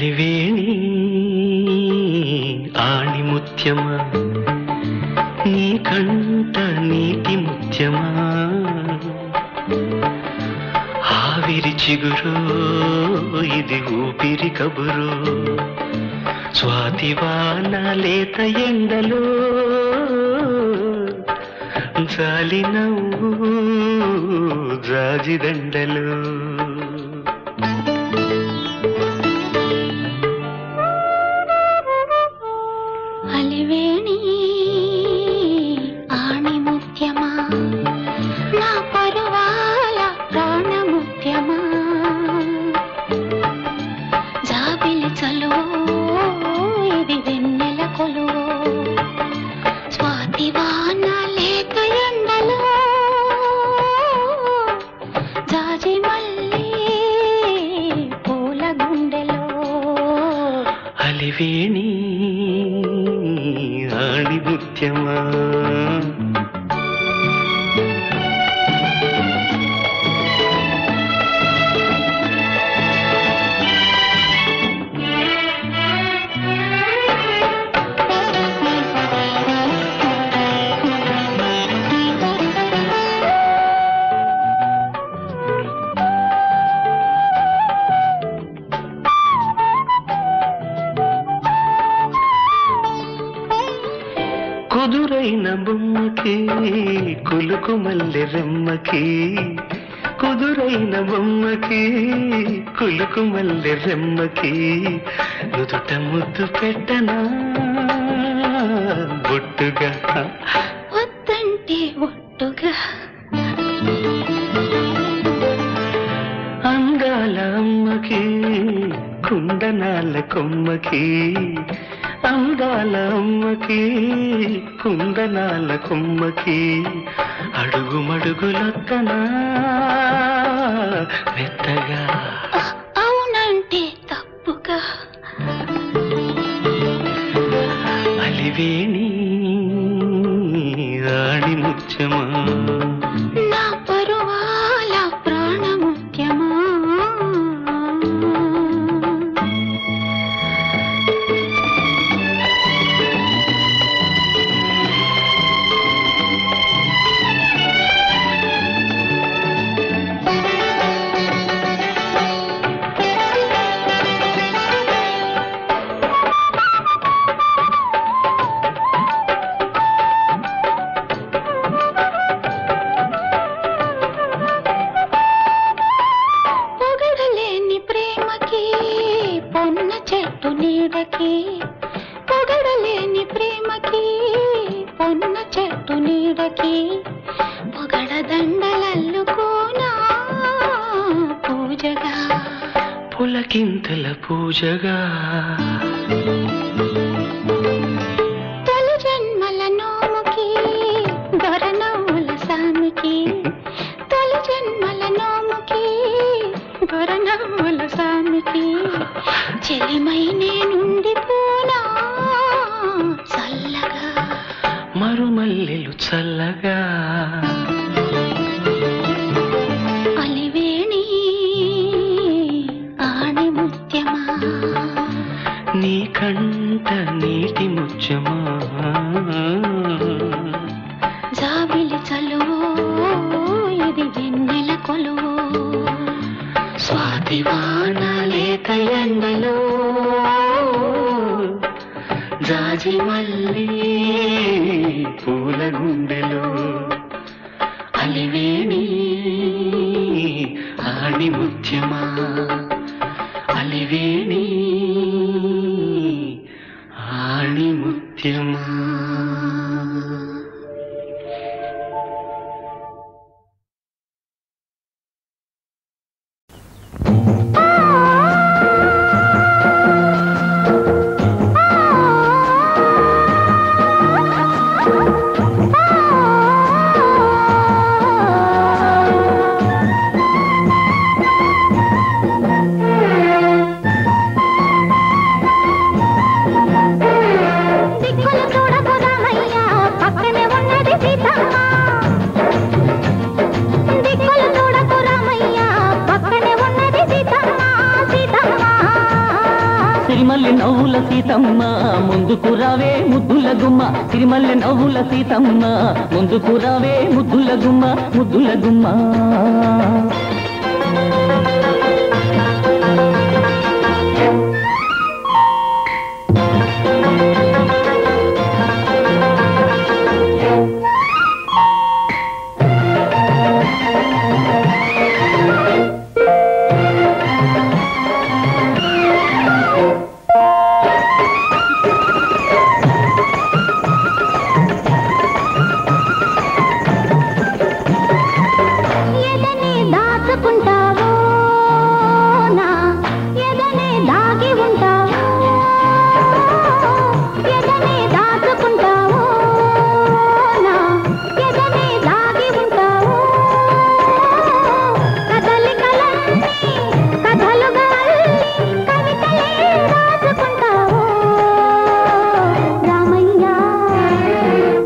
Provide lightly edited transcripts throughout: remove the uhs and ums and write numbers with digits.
అలివేణి ఆణిముత్యమా నీ కంట నీటి ముత్యమా ఆవిరి చిగురు ఇది ఊపిరి కబురు స్వాతివాన లేత ఎండలో జాలి నవ్వు జాజిదండలు అలివేణి ఆణిముత్యమా నా పరువాల ప్రాణముత్యమా జాబిలి చలువో ఇది వెన్నెల కొలువో స్వాతివాన లేత ఎండలో జాజి మల్లి పూల గుండెలో అలివేణి ఆణిముత్యమా కుదురైన బొమ్మకి కులుకు మల్లె రెమ్మకి కుదురైన బొమ్మకి కులుకు మల్లె రెమ్మకి నుదుట ముద్దు పెట్టనా బొట్టుగా వద్దంటే ఒట్టుగా అందాల అమ్మకి కుందనాల కొమ్మకి అందాల అమ్మకి కుందనాల కొమ్మకి అడుగుమడుగులొత్తనా మెత్తగా అవునంటే తప్పుగా అలివేణి ఆణిముత్యమా నా పరువాల ప్రాణముత్యమా పొగడలేని ప్రేమకి పొన్న చెట్టు నీడకి పొగడ దండలల్లుకోనా పూజగా పులకింతల పూజగా తొలి జన్మల నోముకి దొరనవ్వుల సామికి తొలి జన్మల నోముకి దొరనవ్వుల సామికి చెలిమై నేనుండిపోనా చల్లగా మరుమల్లెలు చల్లగా అలివేణి ఆణిముత్యమా నీ కంట నీటి ముత్యమా జాబిలి చలువో ఇది వెన్నెల కొలువో స్వాతివాన లేత ఎండలో జాజి మల్లి పూల గుండెలో అలివేణి ఆణిముత్యమా అలివేణి ఆణిముత్యమా దిక్కులు చూడ సిరిమల్లె నవ్వుల సీతమ్మ ముందుకు రావే ముద్దుల గుమ్మ సిరిమల్లె నవ్వుల సీతమ్మ ముందుకు రావే ముద్దుల గుమ్మ ముద్దుల గుమ్మ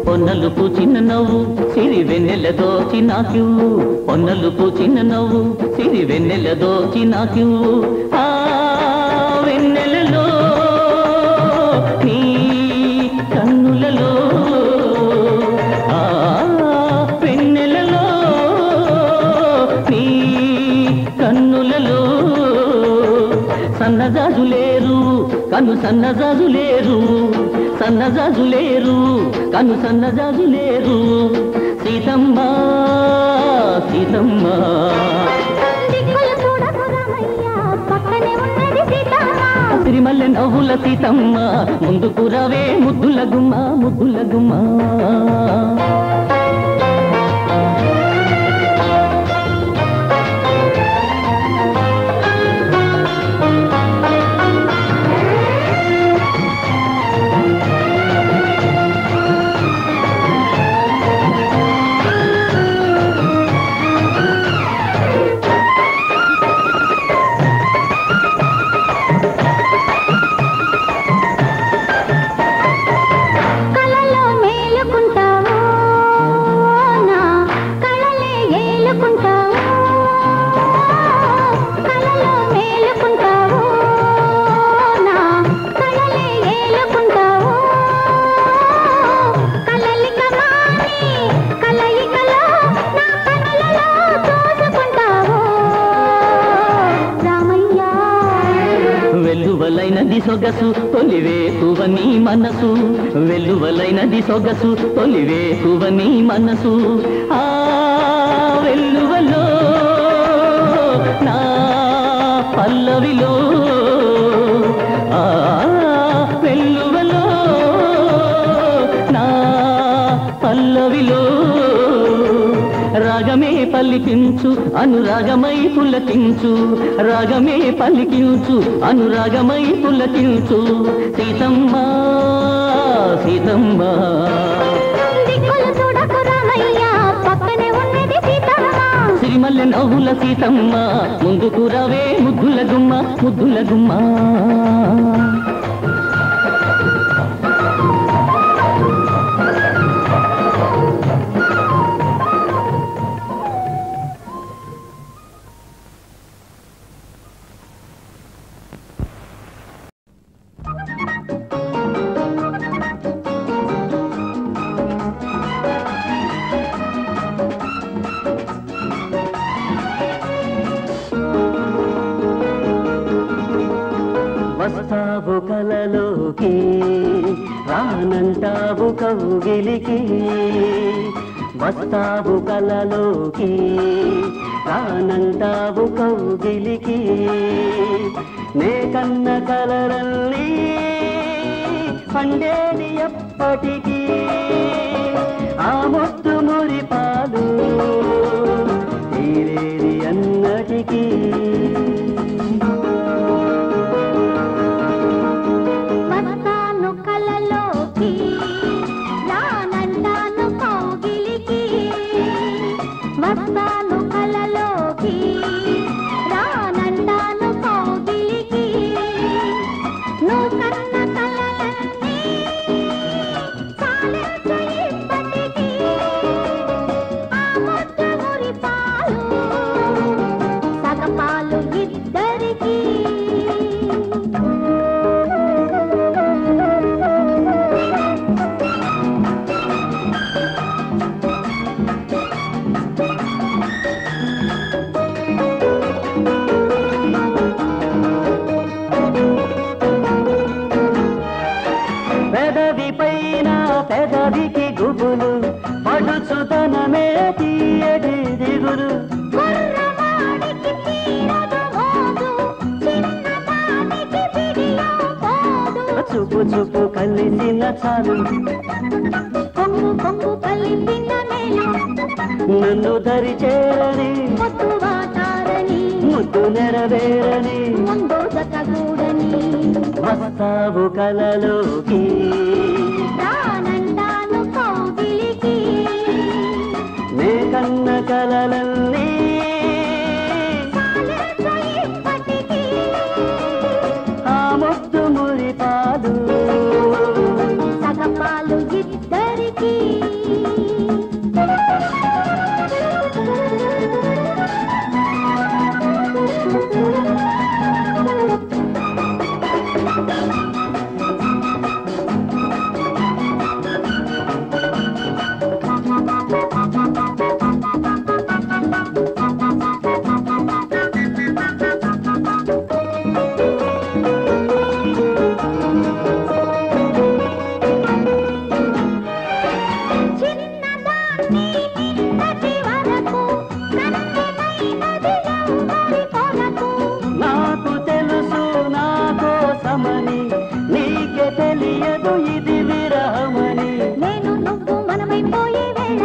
పొన్నలుపు చిన్న నవ్వు సిరి వెన్నెల దోచి నాకివ్వు పొన్నలుపు చిన్న నవ్వు సిరి వెన్నెల దోచి నాకివ్వు ఆ వెన్నెలలో నీ కన్నులలో ఆ వెన్నెలలో నీ కన్నులలో సన్నజాజులేరు కన్ను సన్నజాజులేరు సన్నజాజులేరు కన్ను సన్నజాజులేరు సీతమ్మ సీతమ్మ సిరిమల్లె నవ్వుల సీతమ్మ ముందుకు రావే ముద్దుల గుమ్మ ముద్దుల గుమ్మ వెల్లువలైనది సొగసు తొలివేకువ నీ మనసు వెల్లువలైనది సొగసు తొలివేకువ నీ మనసు ఆ వెల్లువలో నా పల్లవిలో ఆ వెల్లువలో నా పల్లవిలో రాగమే పలికించు అనురాగమై పులకించు రాగమే పలికించు అనురాగమై పులకించు సీతమ్మ సీతమ్మ సిరిమల్లె నవ్వుల సీతమ్మ ముందుకు రావే ముద్దుల గుమ్మ ముద్దుల గుమ్మ వస్తావు కలలోకి రానంటావు కౌగిలికి వస్తావు కలలోకి రానంటావు కౌగిలికి నే కన్న కలరల్లి పండేది ఎప్పటికీ ఆ ముద్దు మురిపాలు తీరేది అన్నటికీ గాదికి గుబులు పడుచుతనమే తీయటి దిగులు కుర్రవాడికి తీరదు మోజు, చిన్నదానికి బిడియం పోదు. చూపు చూపు కలిసిన చాలు కొంగు కొంగు కలిపిన మేలు, నన్ను దరి చేరని పొద్దు వాటారని, ముద్దు నెరవేరని ముందు జతగూడని. వస్తావు కలలోకి రానంటాను కౌగిలికి, నే కన్న కలలన్నీ సాలెంత ఇప్పటికీ. ఆ ముద్దు మురిపాలు సగపాలు ఇద్దరికీ. చిన్నదాన్ని నిన్నటి వరకు కన్నెనైనది ఎవరి కొరకు. నాకు తెలుసు నా కోసమని నీకే తెలియదు ఇది విరహమని నేను నువ్వు మనమైపోయే వేళ,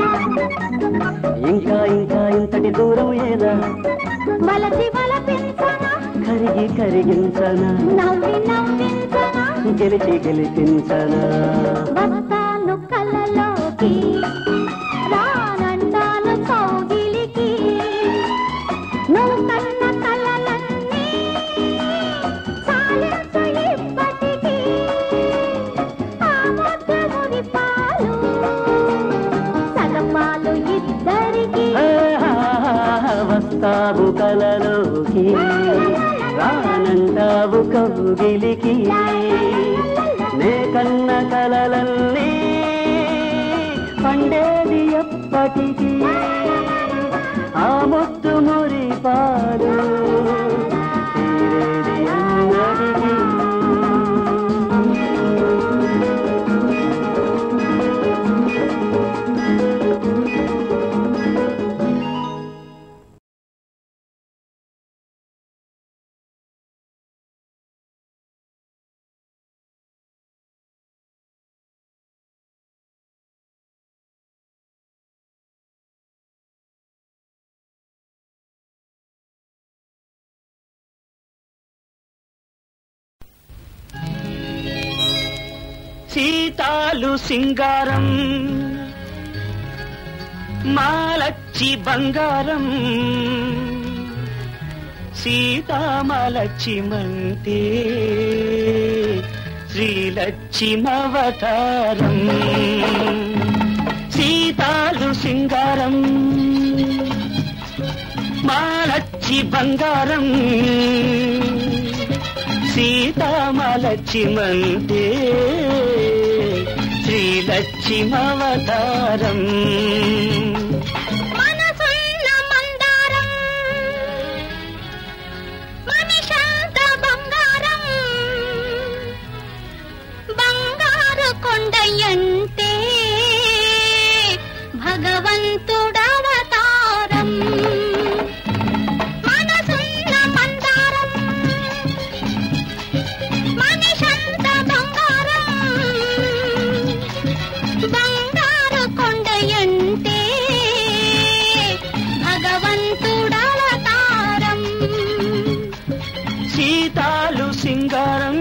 ఇంకా ఇంకా ఇంతటి దూరం ఏదా వలసి వలపించనా, కరిగి కరిగించనా నవ్వి నవ్వించనా. గెలిచి గెలిపించనా వస్తాను కలలోకి, రానంటాను కౌగిలికి. నువ్వు కన్న కలలన్నీ సాలెంత ఇప్పటికీ. ఆ ముద్ద మురిపాలు సగపాలు ఇద్దరికీ. వస్తావు కలలోకి రానంటావు కౌగిలికి నే కన్న కలలన్నీ పండేది ఎప్పటికీ ఆ ముద్దు మురిపాలు తీరేది అన్నటికీ. సీతాలు సింగారం మాలచ్చి బంగారం సీతామలక్ష్మంతే శ్రీలక్ష్మవతారం సీతాలు సింగారం మాలచ్చి బంగారం సీతామలక్ష్మంతే శ్రీలక్ష్మవతారం మనసున్న మందారం మనిషంత బంగారం బంగారు కొండయంటే భగవంతుడవతారం మనసున్న మందారం మనిషంత బంగారం బంగారు కొండయంటే భగవంతుడవతారం సీతాలు సింగారం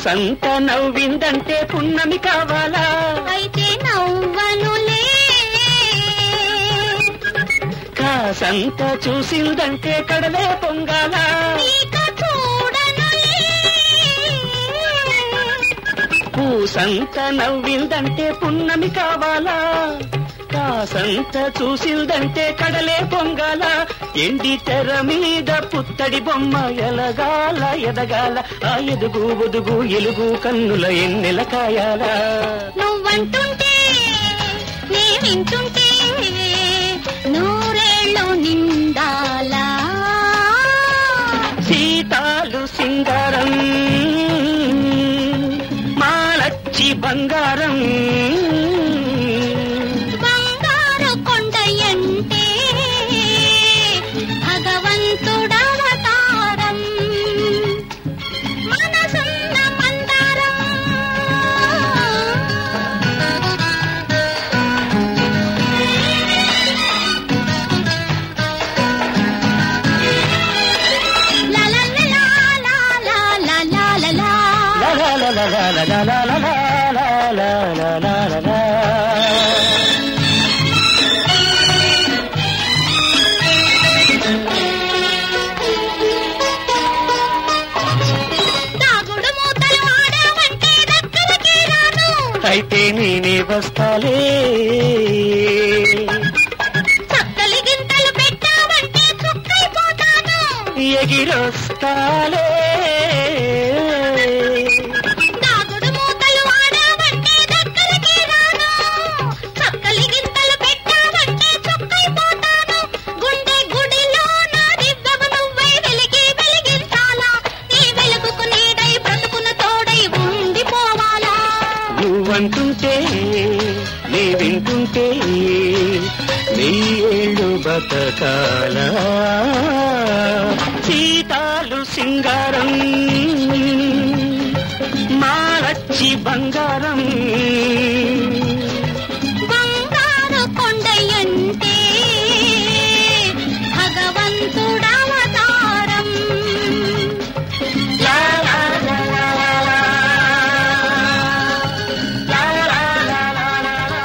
సంత నవ్విందంటే పున్నమి కావాలా అయితే నవ్వనులే కాసంత చూసిందంటే కడలే పొంగాల ఇక చూడనులే పూసంత నవ్విందంటే పున్నమి కావాలా సంత చూసిందంటే కడలే పొంగాల ఎండి తెర మీద పుత్తడి బొమ్మ ఎలగాల ఎదగాల ఆ ఎదుగు ఒదుగు ఎలుగు కన్నుల ఎన్నెల కాయాల నువ్వంటుంటే నే వింటుంటే నూరేళ్ళు నిండాలా సీతాలు సింగారం మాలచ్చి బంగారం బంగారు కొండయంటే భగవంతుడవతారం మనసున్న మందారం అయితే నేనే వస్తాలే చక్కలి గింతలు పెట్టావంటే చుక్కైపోతాను ఎగిరొస్తాలే దాగుడు మూతలు ఆడావంటే దగ్గరికి రాను చక్కలి గింతలు పెట్టావంటే చుక్కైపోతాను గుండె గుడిలో నా దివ్వవు నువ్వై వెలిగించాలా నీ వెలుగుకు నీడై బ్రతుకున తోడై ఉండిపోవాలా నువ్వంటుంటే నీ వింటుంటే నీ ఏళ్ళు బతకాల సీతాలు సింగారం మాలచ్చి బంగారం బంగారు కొండయంటే భగవంతుడవతారం లా లా లా లా లా. లా లా లా లా లా.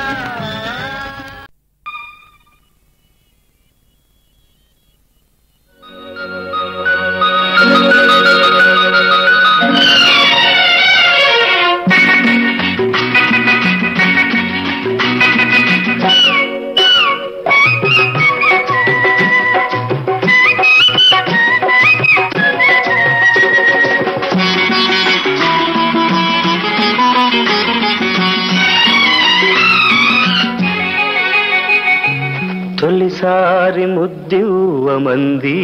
తొలిసారి ముద్దివ్వమంది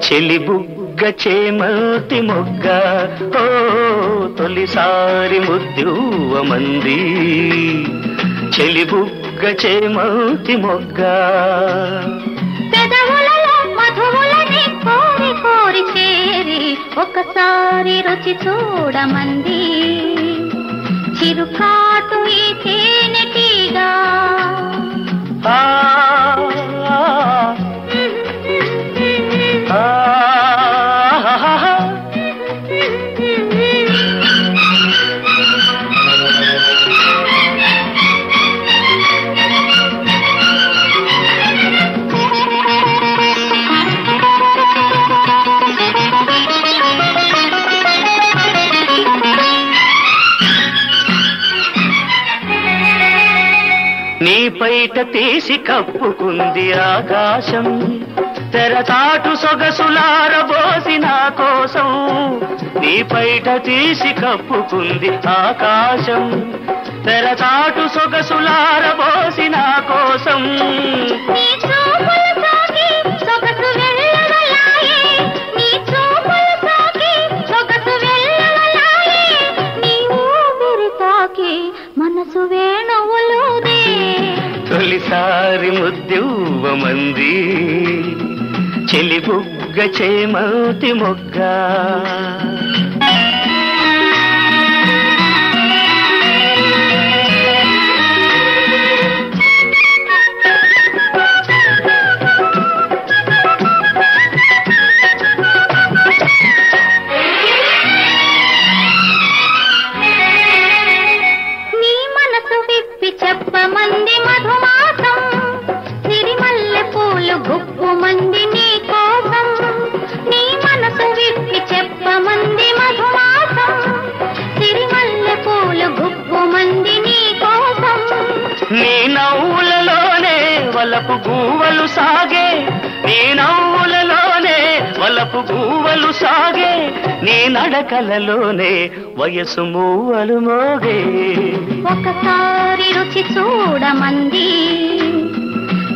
చెలి బుగ్గ చేమల్తి మొగ్గ ఓ తొలిసారి ముద్దివ్వమంది చెలి బుగ్గ చేమల్తి మొగ్గ పెదవులలో మధువులని కోరి కోరి చేరి ఒకసారి రుచి చూడమంది చిరుకాటు ఈ తేనెటీగా ఆ ఆ నీ పైట తీసి కప్పుకుంది ఆకాశం తెరచాటు సొగసులారబోసి నా కోసం నీ పైట తీసి కప్పుకుంది ఆకాశం తెరచాటు సొగసులారబోసి నా కోసం నీ చూపులు సోకి సొగసు వెళ్ళవలాయే నీ చూపులు సోకి సొగసు వెళ్ళవలాయే నీ ఊపిరి తాకి మనసు వేణువులుదే తొలిసారి ముద్దివ్వమంది చెలి బుగ్గ చేమల్తి మొగ్గ నీ మనసు విప్పి చెప్పమంది మధుమాసం సిరిమల్లె పూలు గుప్పు మంది నీ కోసం నీ మనసు విప్పి చెప్పమంది గూవలు సాగే నీ నవ్వులలోనే, వలపు గూవలు సాగే నీ నడకలలోనే, వయసు మూవలు మోగే. ఒకసారి రుచి చూడమంది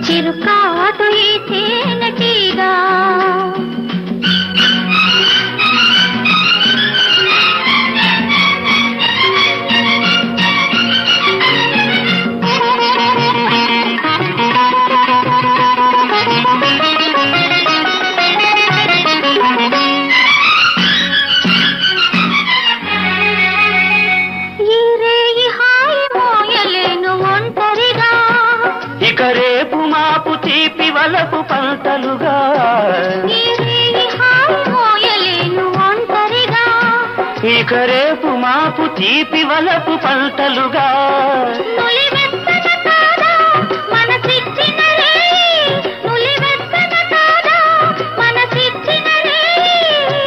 చిరుకాటు ఈ తేనెటీగా. ఇక రేపు మాపు తీపి వలపు పంటలుగా, ఇక రేపు మాపు తీపి వలపు పంటలుగా.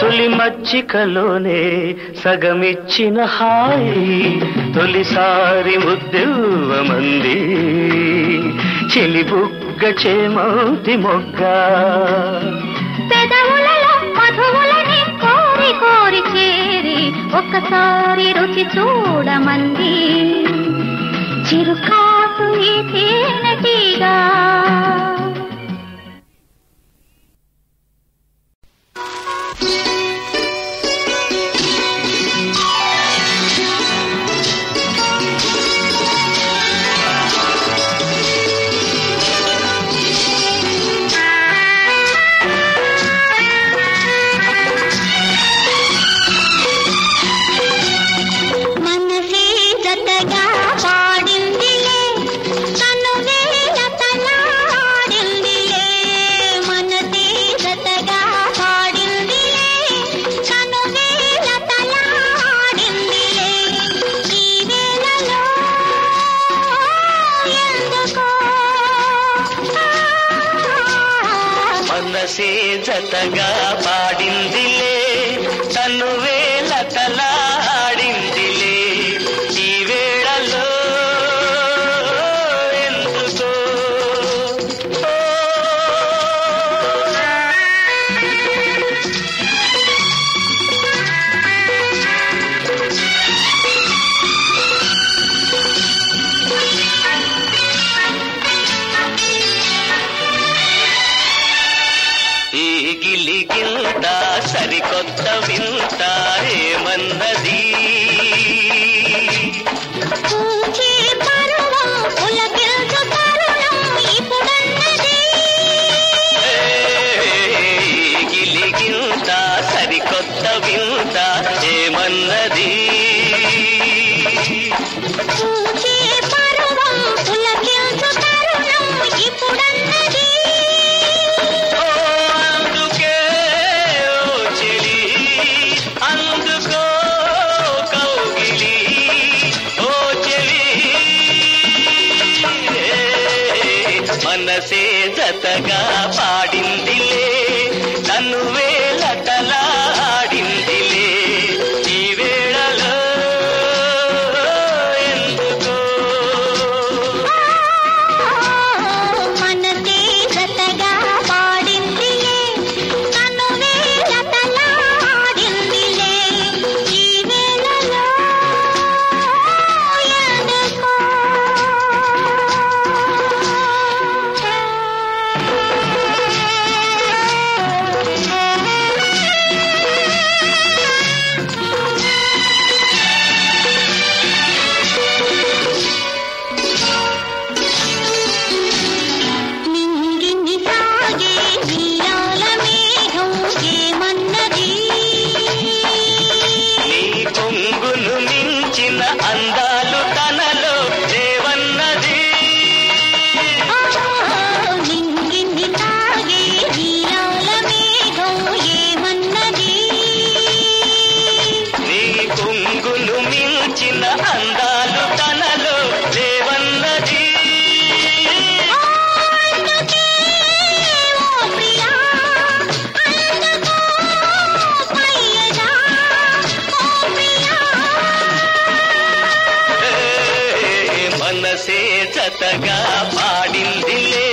తొలి మచ్చికలోనే సగమిచ్చిన హాయి, తొలిసారి ముద్దెవ్వమంది చెలి బుగ్గ చేమౌతి మొగ్గ. పెదవులలో మధువులని కోరి కోరి చేరి ఒక్కసారి రుచి చూడమంది చిరుకాటు ఈ తేనెటీగా. మనసే జతగా పాడిందిలే, తనువే లతలాడిందిలే, ఈ వేళలో ఎందుకో. ఈ గిలిగిల్త సరికొత్త వింత ఏమన్నది, గిలిగిల్త సరికొత్త వింత ఏమన్నది. మనసే జతగా పాడిందిలే, తనువే లతలాడిందిలే, ఈ వేళలో ఎందుకో. మనసే జతగా పాడిందిలే, తనువే లతలాడిందిలే, ఈ వేళలో ఎందుకో. నింగిని సాగే నీరాల మేఘం ఏమన్నది, నీ కొంగును మించిన అందాలు తనలో లేవన్నది. నింగిని సాగే నీరాల మేఘం ఏమన్నది, నీ కొంగును మించిన అందాలు తనలో లేవన్నది. అందుకే ఓ ప్రియా అందుకో పయ్యదా, ఓ ప్రియా. మనసే జతగా పాడిందిలే,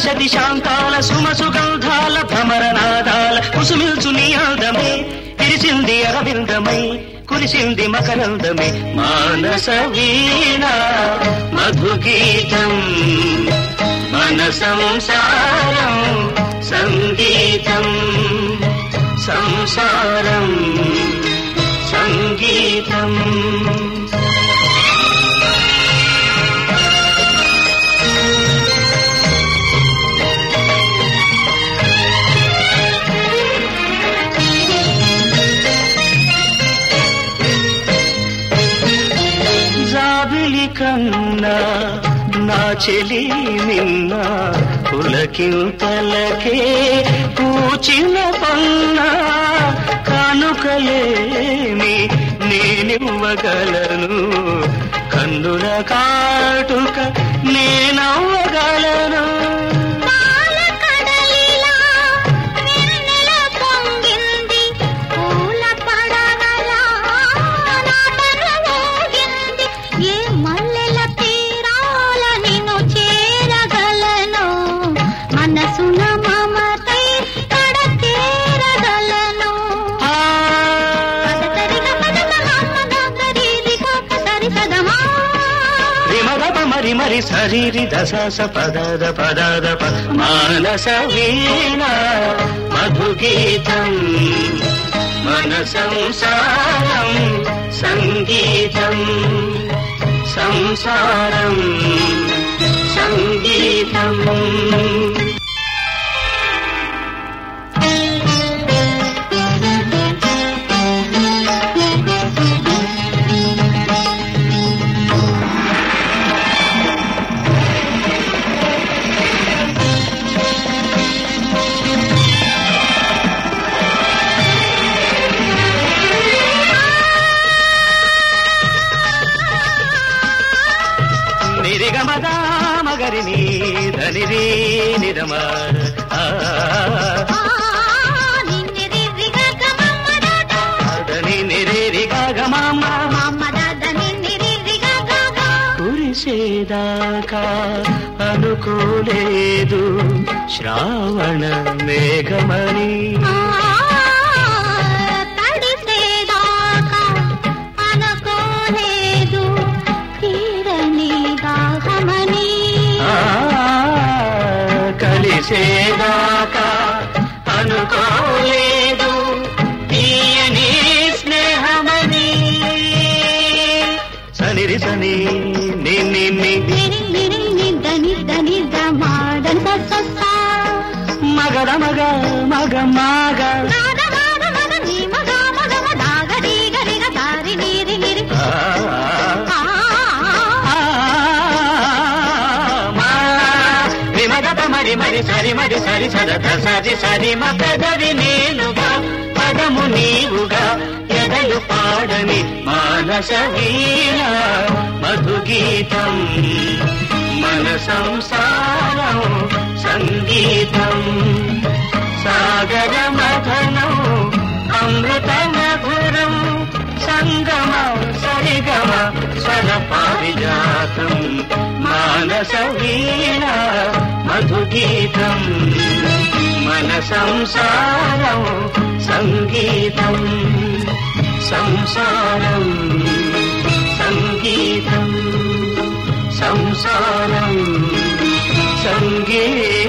శతి శాంతాల సుమసుగంధాల భ్రమరనాదాల కుసుమిల్చు నీ అందమే విరిసింది అరవిందమై కురిసింది మకరందమే మానస వీణ మధుగీతం మన సంసారం సంగీతం సంసారం సంగీతం కన్నా నా చెలి నిన్న పులకింతలకే పూచిన పన్నా కానుకలేని నేనివ్వగలను కన్నుల కాటుక నేనవ్వగలను మరి శరీరి దశ పదద పదద మానస వీణ మధుగీతం మన సంసారం సంగీతం సంసారం సంగీతం మగరిని ధనిరి నిరమ కురిసేదాకా అనుకోలేదు శ్రావణ మేఘమని కలిసేదాకా అనుకోలేదు తీయని స్నేహమని సనిరి సని మగ మగ మగ మగ మరి సరి మరి సరి సరద సరి సరి మగదవి నేనుగా పదము నీవుగా ఎదలు పాడని మానస వీణ మధుగీతం మన సంసారం సంగీతం సాగర మథనం అమృత మధురం సంగమ సరిగమ స్వర పారిజాతం మానస వీణ మధుగీతం మన సంసారం సంగీతం సంసారం సంగీతం సంసారం సంగీతం